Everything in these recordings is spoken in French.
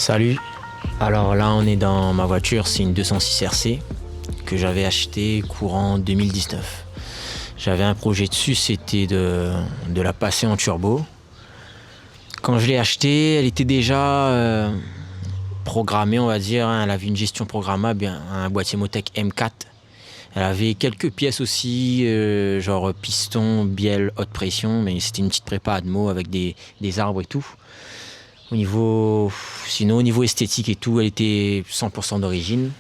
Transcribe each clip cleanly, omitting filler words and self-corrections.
Salut, alors là on est dans ma voiture, c'est une 206 RC que j'avais acheté courant 2019. J'avais un projet dessus, c'était de la passer en turbo. Quand je l'ai achetée, elle était déjà programmée, on va dire, hein. Elle avait une gestion programmable, un boîtier Motec M4. Elle avait quelques pièces aussi, genre piston, bielle, haute pression, mais c'était une petite prépa Admo avec des arbres et tout. Sinon, au niveau esthétique et tout, elle était 100% d'origine.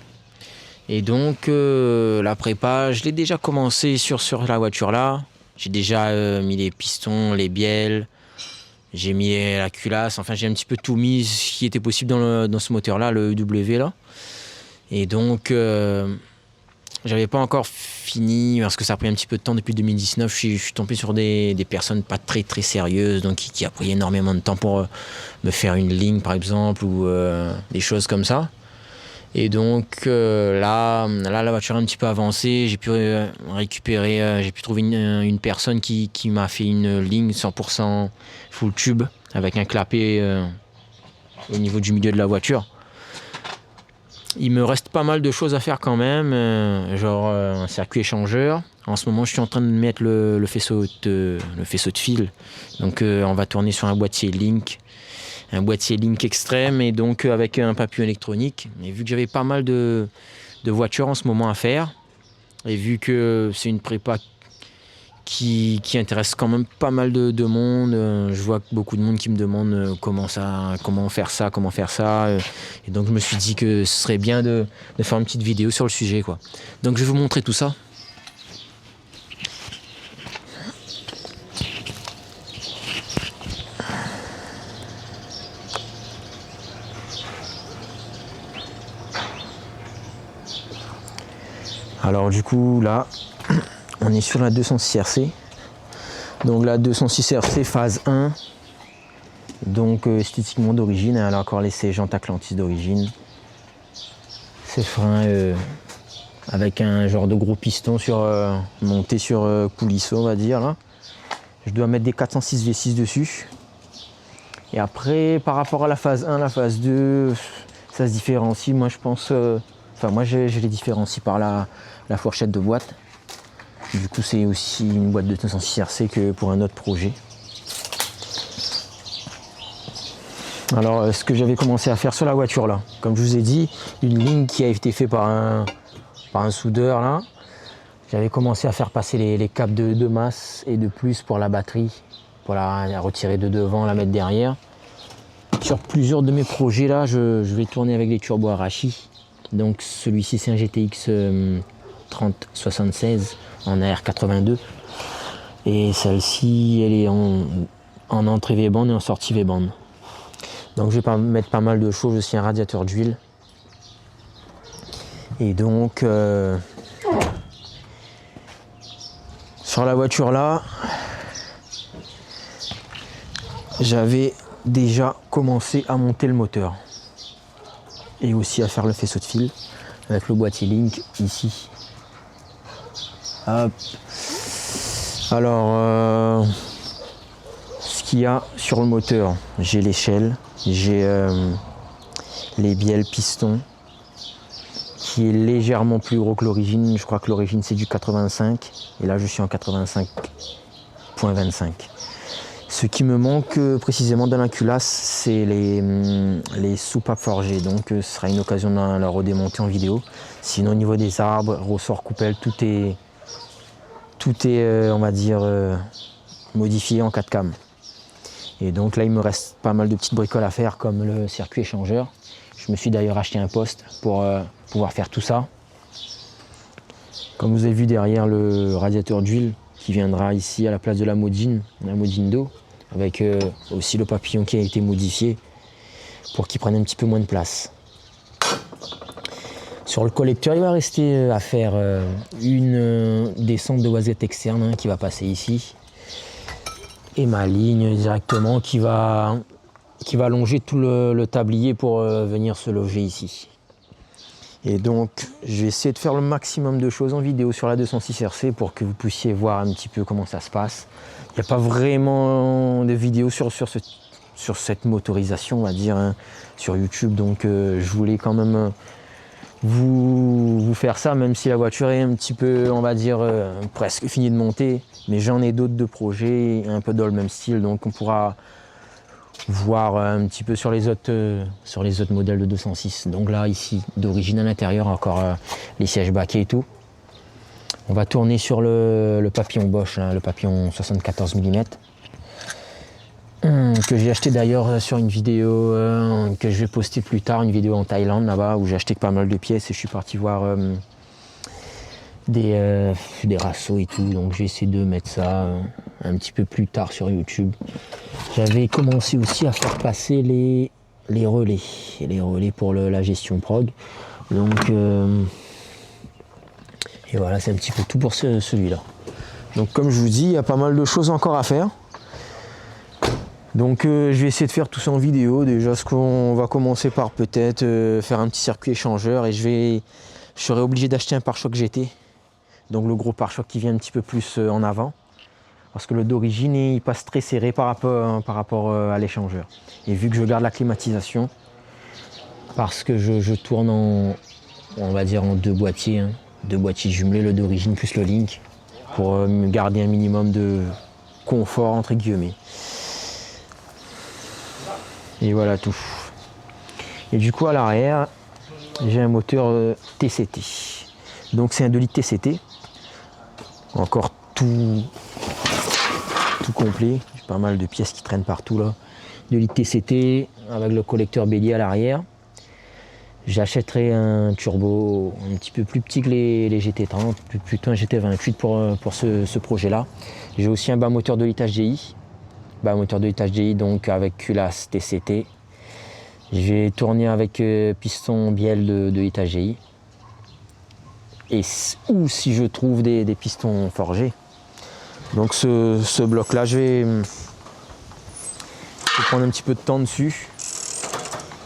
Et donc, la prépa, je l'ai déjà commencé sur la voiture là. J'ai déjà mis les pistons, les bielles, j'ai mis la culasse, enfin j'ai un petit peu tout mis ce qui était possible dans ce moteur là, le EW là. Et donc, j'avais pas encore fini parce que ça a pris un petit peu de temps depuis 2019. Je suis tombé sur des personnes pas très très sérieuses, donc qui a pris énormément de temps pour me faire une ligne par exemple ou des choses comme ça. Et donc là la voiture est un petit peu avancée. J'ai pu récupérer, j'ai pu trouver une personne qui m'a fait une ligne 100% full tube avec un clapet au niveau du milieu de la voiture. Il me reste pas mal de choses à faire quand même, genre un circuit échangeur. En ce moment, je suis en train de mettre le faisceau de fil. Donc, on va tourner sur un boîtier Link extrême et donc avec un papillon électronique. Et vu que j'avais pas mal de voitures en ce moment à faire, et vu que c'est une prépa qui intéresse quand même pas mal de monde. Je vois beaucoup de monde qui me demande comment faire ça. Et donc je me suis dit que ce serait bien de faire une petite vidéo sur le sujet, quoi. Donc je vais vous montrer tout ça. Alors du coup là, on est sur la 206 RC. Donc la 206 RC phase 1. Donc esthétiquement d'origine, elle a encore laissé jantes Atlantis d'origine. Ces freins avec un genre de gros piston monté sur coulisseau, on va dire là. Je dois mettre des 406 V6 dessus. Et après, par rapport à la phase 1, la phase 2, ça se différencie. Moi je pense, moi je les différencie par la fourchette de boîte. Du coup, c'est aussi une boîte de 206 RC que pour un autre projet. Alors, ce que j'avais commencé à faire sur la voiture là, comme je vous ai dit, une ligne qui a été faite par un soudeur là. J'avais commencé à faire passer les câbles de masse et de plus pour la batterie, pour la retirer de devant, la mettre derrière. Sur plusieurs de mes projets là, je vais tourner avec des turbos Arashi. Donc celui-ci c'est un GTX 3076 en AR82 et celle-ci elle est en entrée V-band et en sortie V-band. Donc je vais mettre pas mal de choses, aussi un radiateur d'huile. Et donc sur la voiture là, j'avais déjà commencé à monter le moteur et aussi à faire le faisceau de fil avec le boîtier Link ici. Hop. Alors, ce qu'il y a sur le moteur, j'ai l'échelle, j'ai les bielles pistons, qui est légèrement plus gros que l'origine. Je crois que l'origine c'est du 85, et là je suis en 85.25. Ce qui me manque précisément dans la culasse, c'est les soupapes forgées. Donc ce sera une occasion de la redémonter en vidéo. Sinon au niveau des arbres, ressorts, coupelles, tout est on va dire, modifié en 4 cam. Et donc là, il me reste pas mal de petites bricoles à faire, comme le circuit échangeur. Je me suis d'ailleurs acheté un poste pour pouvoir faire tout ça. Comme vous avez vu derrière, le radiateur d'huile qui viendra ici à la place de la modine d'eau, avec aussi le papillon qui a été modifié pour qu'il prenne un petit peu moins de place. Sur le collecteur, il va rester à faire une descente de wasette externe qui va passer ici. Et ma ligne directement qui va longer tout le tablier pour venir se loger ici. Et donc, je vais essayer de faire le maximum de choses en vidéo sur la 206 RC pour que vous puissiez voir un petit peu comment ça se passe. Il n'y a pas vraiment de vidéo sur sur cette motorisation, on va dire, hein, sur YouTube. Donc je voulais quand même vous faire ça, même si la voiture est un petit peu, on va dire, presque finie de monter. Mais j'en ai d'autres de projets, un peu dans le même style. Donc on pourra voir un petit peu sur les autres modèles de 206. Donc là, ici, d'origine à l'intérieur, encore les sièges baquets et tout. On va tourner sur le papillon Bosch, hein, le papillon 74 mm. Que j'ai acheté d'ailleurs sur une vidéo que je vais poster plus tard, une vidéo en Thaïlande là-bas où j'ai acheté pas mal de pièces et je suis parti voir des rassos et tout. Donc j'ai essayé de mettre ça un petit peu plus tard sur YouTube. J'avais commencé aussi à faire passer les relais pour la gestion prog. Donc et voilà, c'est un petit peu tout pour celui-là. Donc comme je vous dis, il y a pas mal de choses encore à faire. Donc je vais essayer de faire tout ça en vidéo. Déjà, ce qu'on va commencer par peut-être faire un petit circuit échangeur et je serai obligé d'acheter un pare-choc GT. Donc le gros pare-choc qui vient un petit peu plus en avant. Parce que le d'origine, il passe très serré par rapport à l'échangeur. Et vu que je garde la climatisation, parce que je tourne on va dire en deux boîtiers, hein, deux boîtiers jumelés, le d'origine plus le Link, pour me garder un minimum de confort entre guillemets. Et voilà tout. Et du coup à l'arrière, j'ai un moteur TCT. Donc c'est un 2 litres TCT. Encore tout complet. J'ai pas mal de pièces qui traînent partout là. 2 litres TCT avec le collecteur bélier à l'arrière. J'achèterai un turbo un petit peu plus petit que les GT30, plutôt un GT28 pour ce projet-là. J'ai aussi un bas moteur de litre HDI. Moteur de litre HDI donc avec culasse TCT. J'ai tourné avec piston bielle de litre HDI. Ou si je trouve des pistons forgés. Donc ce bloc là, je vais prendre un petit peu de temps dessus.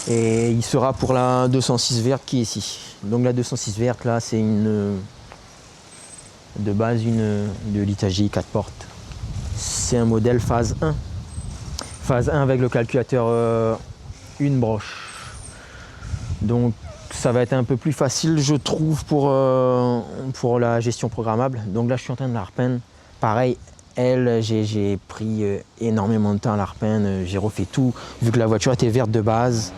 Et il sera pour la 206 verte qui est ici. Donc la 206 verte là, c'est de base une de litre HDI 4 portes. C'est un modèle phase 1. Phase 1 avec le calculateur une broche. Donc ça va être un peu plus facile je trouve pour la gestion programmable. Donc là je suis en train de la repeindre. Pareil, j'ai pris énormément de temps à la repeindre. J'ai refait tout. Vu que la voiture était verte de base.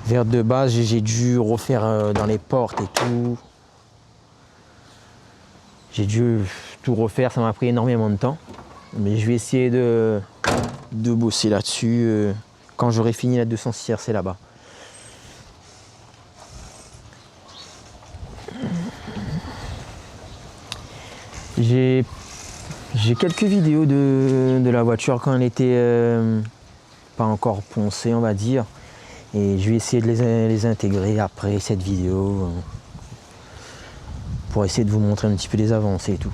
J'ai dû refaire dans les portes et tout. J'ai dû tout refaire, ça m'a pris énormément de temps. Mais je vais essayer de bosser là-dessus quand j'aurai fini la 206 RC là-bas. J'ai quelques vidéos de la voiture quand elle était pas encore poncée, on va dire. Et je vais essayer de les intégrer après cette vidéo pour essayer de vous montrer un petit peu les avancées et tout.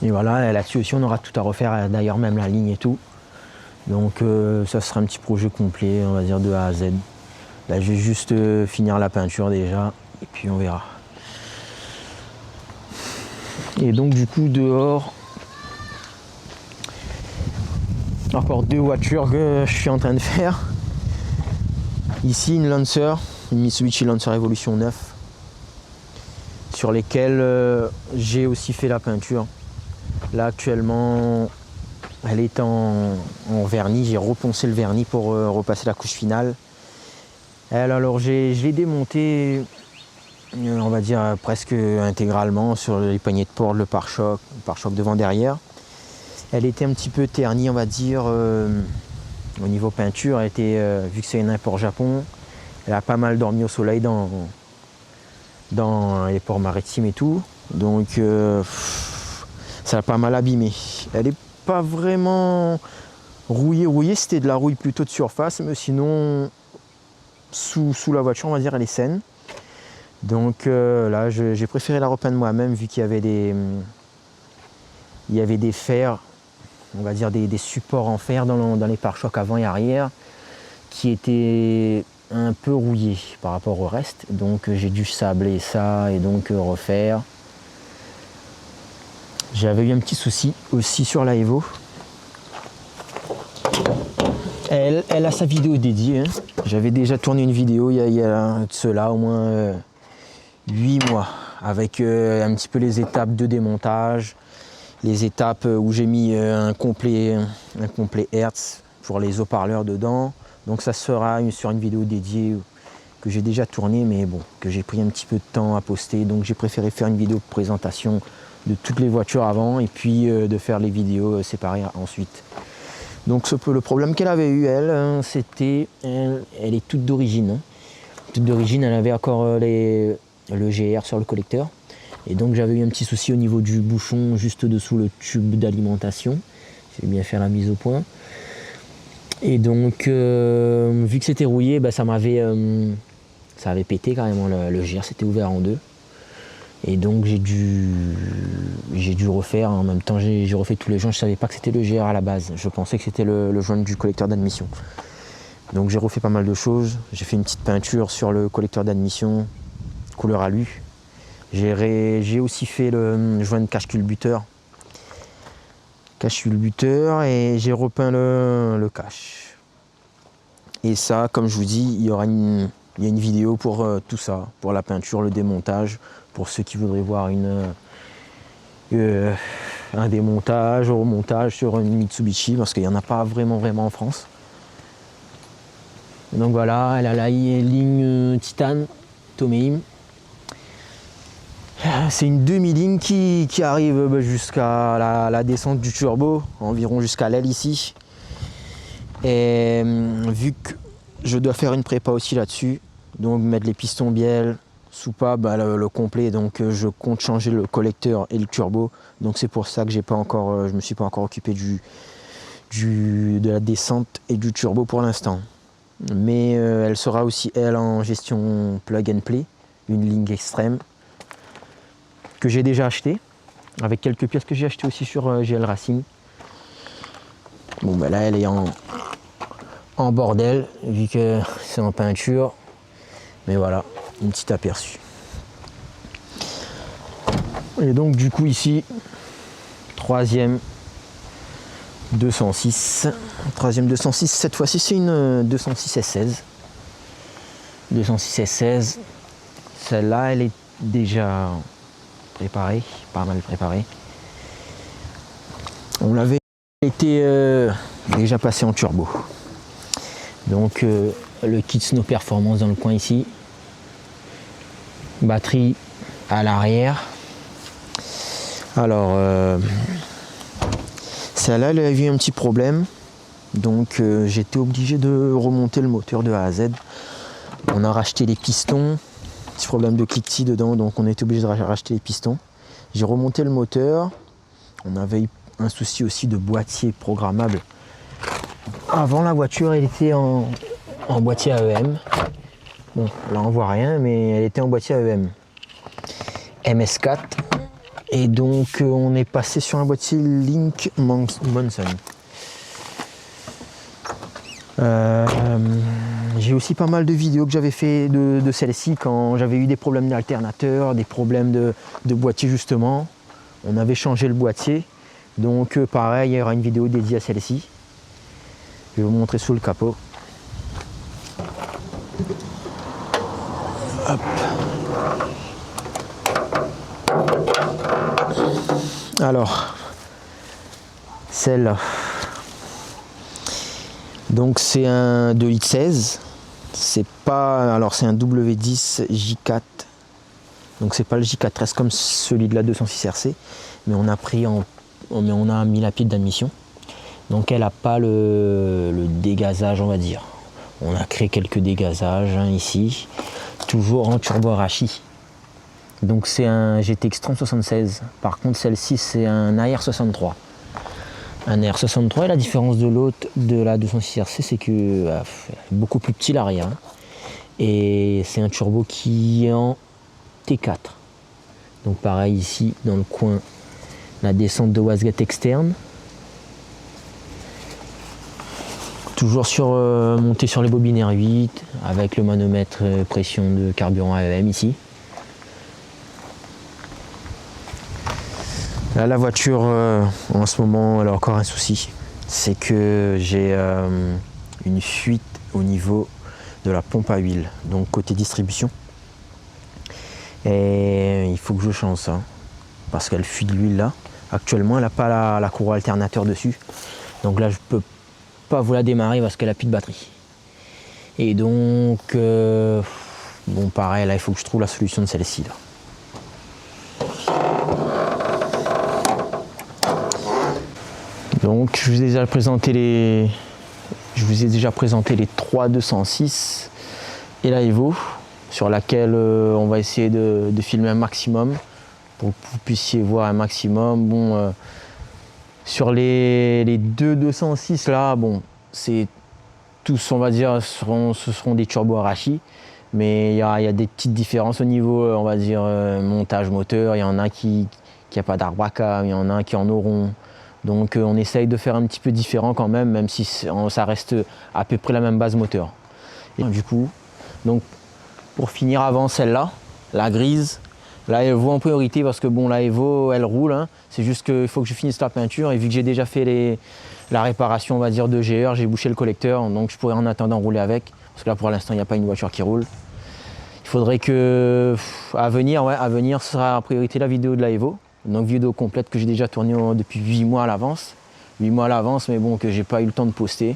Et voilà, là-dessus aussi on aura tout à refaire, d'ailleurs même la ligne et tout. Donc ça sera un petit projet complet, on va dire de A à Z. Là je vais juste finir la peinture déjà et puis on verra. Et donc du coup dehors, encore deux voitures que je suis en train de faire. Ici une Lancer, une Mitsubishi Lancer Evolution 9, sur lesquelles j'ai aussi fait la peinture. Là actuellement elle est en vernis, j'ai reponcé le vernis pour repasser la couche finale. Alors je l'ai démonté, on va dire presque intégralement sur les poignées de porte, le pare-choc devant derrière. Elle était un petit peu ternie, on va dire, au niveau peinture. Elle était, vu que c'est une import Japon, elle a pas mal dormi au soleil dans les ports maritimes et tout. Donc ça a pas mal abîmé. Elle est pas vraiment rouillée, c'était de la rouille plutôt de surface, mais sinon sous la voiture on va dire elle est saine. Donc là j'ai préféré la repeindre moi-même vu qu'il y avait des fers, on va dire des supports en fer dans les pare-chocs avant et arrière qui étaient un peu rouillés par rapport au reste. Donc j'ai dû sabler ça et donc refaire. J'avais eu un petit souci aussi sur la Evo. elle a sa vidéo dédiée. Hein. J'avais déjà tourné une vidéo il y a de cela au moins 8 mois avec un petit peu les étapes de démontage, les étapes où j'ai mis un complet Hertz pour les haut-parleurs dedans. Donc ça sera sur une vidéo dédiée que j'ai déjà tournée, mais bon, que j'ai pris un petit peu de temps à poster. Donc j'ai préféré faire une vidéo de présentation de toutes les voitures avant et puis de faire les vidéos séparées ensuite. Donc le problème qu'elle avait eu, elle, c'était, elle est toute d'origine. Hein. Toute d'origine, elle avait encore le GR sur le collecteur. Et donc j'avais eu un petit souci au niveau du bouchon juste dessous le tube d'alimentation. J'ai bien fait la mise au point. Et donc vu que c'était rouillé, bah, ça avait pété carrément, le GR s'était ouvert en deux. Et donc j'ai dû refaire, en même temps j'ai refait tous les joints, je ne savais pas que c'était le GR à la base, je pensais que c'était le joint du collecteur d'admission. Donc j'ai refait pas mal de choses, j'ai fait une petite peinture sur le collecteur d'admission, couleur alu. J'ai aussi fait le joint de cache-culbuteur et j'ai repeint le cache. Et ça, comme je vous dis, il y a une vidéo pour tout ça, pour la peinture, le démontage, pour ceux qui voudraient voir un démontage, un remontage sur une Mitsubishi, parce qu'il n'y en a pas vraiment en France. Donc voilà, elle a la ligne titane Tomeim. C'est une demi-ligne qui arrive jusqu'à la descente du turbo, environ jusqu'à l'aile ici. Et vu que je dois faire une prépa aussi là-dessus, donc mettre les pistons bielles, soupape, bah, le complet, donc je compte changer le collecteur et le turbo. Donc c'est pour ça que je me suis pas encore occupé de la descente et du turbo pour l'instant. Mais elle sera aussi elle en gestion plug and play, une ligne extrême que j'ai déjà acheté, avec quelques pièces que j'ai achetées aussi sur GL Racing. Bon bah là elle est en bordel vu que c'est en peinture, mais voilà, un petit aperçu. Et donc du coup ici, troisième 206, cette fois-ci c'est une 206 S16. 206 S16, celle-là elle est déjà préparée, pas mal préparée. On l'avait été déjà passé en turbo. Donc le kit Snow Performance dans le coin ici, batterie à l'arrière. Alors celle-là elle a eu un petit problème, donc j'étais obligé de remonter le moteur de A à Z. On a racheté les pistons, petit problème de cliquetis dedans, donc on était obligé de racheter les pistons. J'ai remonté le moteur, on avait eu un souci aussi de boîtier programmable. Avant la voiture elle était en boîtier AEM. Bon là on voit rien, mais elle était en boîtier AEM MS4. Et donc on est passé sur un boîtier Link Monson. J'ai aussi pas mal de vidéos que j'avais fait de celle-ci quand j'avais eu des problèmes d'alternateur, des problèmes de boîtier justement. On avait changé le boîtier. Donc pareil, il y aura une vidéo dédiée à celle-ci. Je vais vous montrer sous le capot. Hop. Alors, celle-là. Donc c'est un 2,16 litres. C'est pas. Alors c'est un W10 J4. Donc c'est pas le J4S comme celui de la 206 RC. Mais on a mis la pile d'admission. Donc elle n'a pas le dégazage, on va dire. On a créé quelques dégazages ici, toujours en turbo Arashi. Donc c'est un GTX 3076. Par contre celle-ci c'est un AR63. Un AR63 et la différence de l'autre de la 206 RC c'est que beaucoup plus petit l'arrière. Et c'est un turbo qui est en T4. Donc pareil ici dans le coin, la descente de wastegate externe. Toujours monté sur les bobines R8 avec le manomètre pression de carburant AEM ici. Là la voiture en ce moment elle a encore un souci. C'est que j'ai une fuite au niveau de la pompe à huile, donc côté distribution. Et il faut que je change ça, parce qu'elle fuit de l'huile là. Actuellement, elle n'a pas la courroie alternateur dessus. Donc là, je peux pas vous la démarrer parce qu'elle a plus de batterie. Et donc, bon, pareil, là, il faut que je trouve la solution de celle-ci. Donc, je vous ai déjà présenté les 3 206 et la Evo, sur laquelle on va essayer de filmer un maximum pour que vous puissiez voir un maximum. Bon, sur les 2 206 là, bon, c'est tous, on va dire, ce seront des turbos Arashi, mais il y a des petites différences au niveau, on va dire, montage moteur. Il y en a qui n'a pas d'arbre, il y en a qui en auront. Donc on essaye de faire un petit peu différent quand même si ça reste à peu près la même base moteur. Et du coup, donc pour finir avant celle-là, la grise, la Evo en priorité parce que bon, la Evo elle roule, hein. C'est juste qu'il faut que je finisse la peinture et vu que j'ai déjà fait la réparation, on va dire, de GR, j'ai bouché le collecteur, donc je pourrais en attendant rouler avec, parce que là pour l'instant il n'y a pas une voiture qui roule. Il faudrait que, à venir sera en priorité la vidéo de la Evo, donc vidéo complète que j'ai déjà tournée depuis 8 mois à l'avance. 8 mois à l'avance, mais bon, que j'ai pas eu le temps de poster.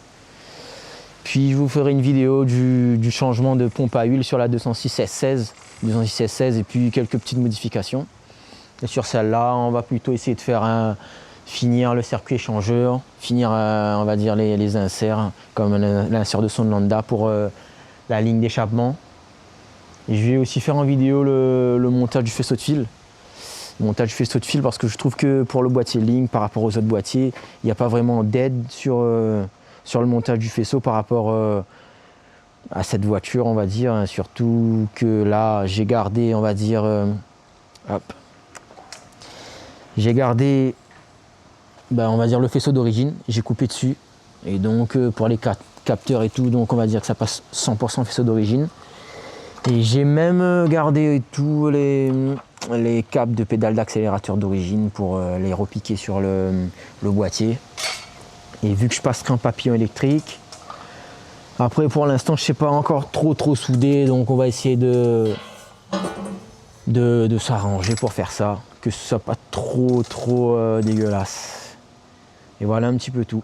Puis je vous ferai une vidéo du changement de pompe à huile sur la 206 S16 et puis quelques petites modifications. Et sur celle-là, on va plutôt essayer de faire finir le circuit échangeur, finir on va dire les inserts, comme l'insert de son lambda pour la ligne d'échappement. Et je vais aussi faire en vidéo le montage du faisceau de fil. Le montage du faisceau de fil parce que je trouve que pour le boîtier Link, par rapport aux autres boîtiers, il n'y a pas vraiment d'aide sur le montage du faisceau par rapport à cette voiture, on va dire. Hein. Surtout que là, j'ai gardé, on va dire, j'ai gardé, on va dire, le faisceau d'origine. J'ai coupé dessus. Et donc, pour les capteurs et tout, donc on va dire que ça passe 100% faisceau d'origine. Et j'ai même gardé tous les câbles de pédale d'accélérateur d'origine pour les repiquer sur le boîtier. Et vu que je passerai en papillon électrique, après pour l'instant je ne sais pas encore trop soudé, donc on va essayer de s'arranger pour faire ça, que ce soit pas trop dégueulasse. Et voilà un petit peu tout.